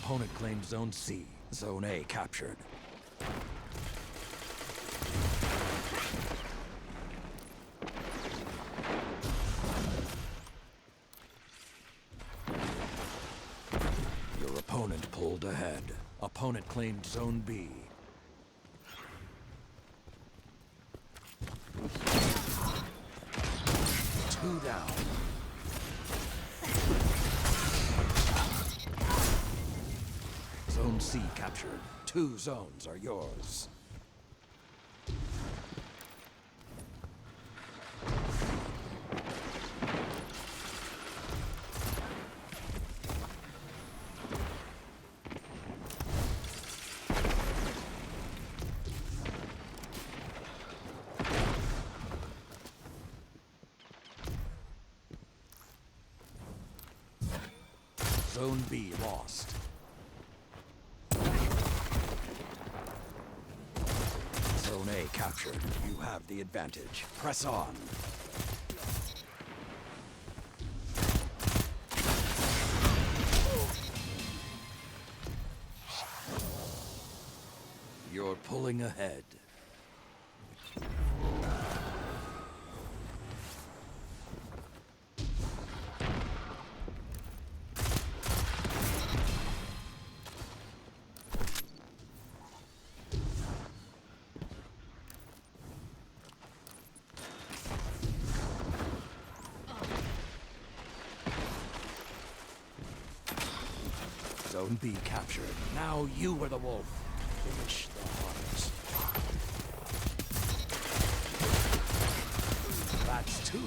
opponent claimed Zone C. Zone A captured. Your opponent pulled ahead. Opponent claimed Zone B. Two down. Zone C captured. 2 zones are yours. Zone B lost. Zone A captured. You have the advantage. Press on. You're pulling ahead. Zone B captured. Now you are the wolf. Finish the hunt. That's 2.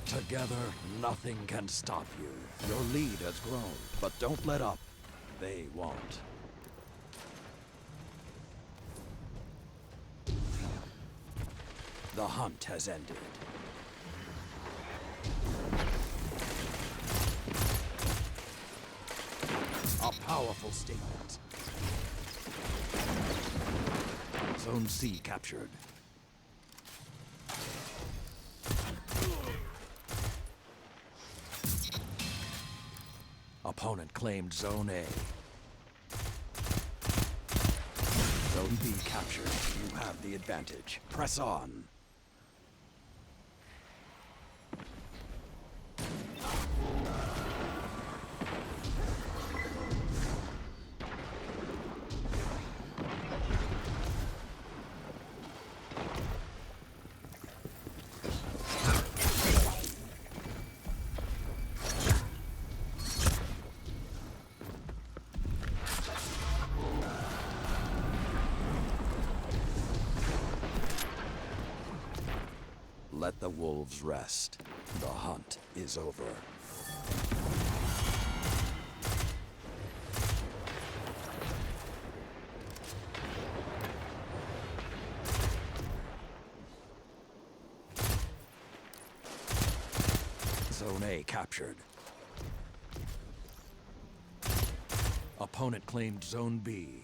Together, nothing can stop you. Your lead has grown, but don't let up. They won't. The hunt has ended. A powerful statement. Zone C captured. Opponent claimed Zone A. Zone B captured. You have the advantage. Press on. Let the wolves rest. The hunt is over. Zone A captured. Opponent claimed Zone B.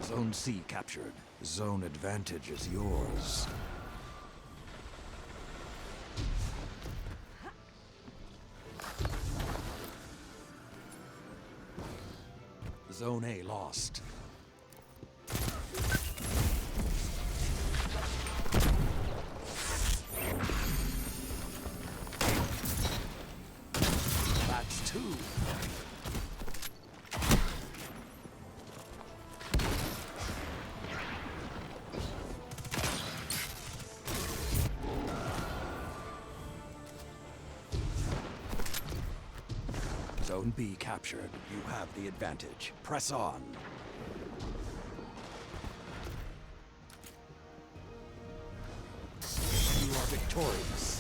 Zone C captured. Zone advantage is yours. Zone A lost. That's 2. Zone B captured. You have the advantage. Press on. You are victorious.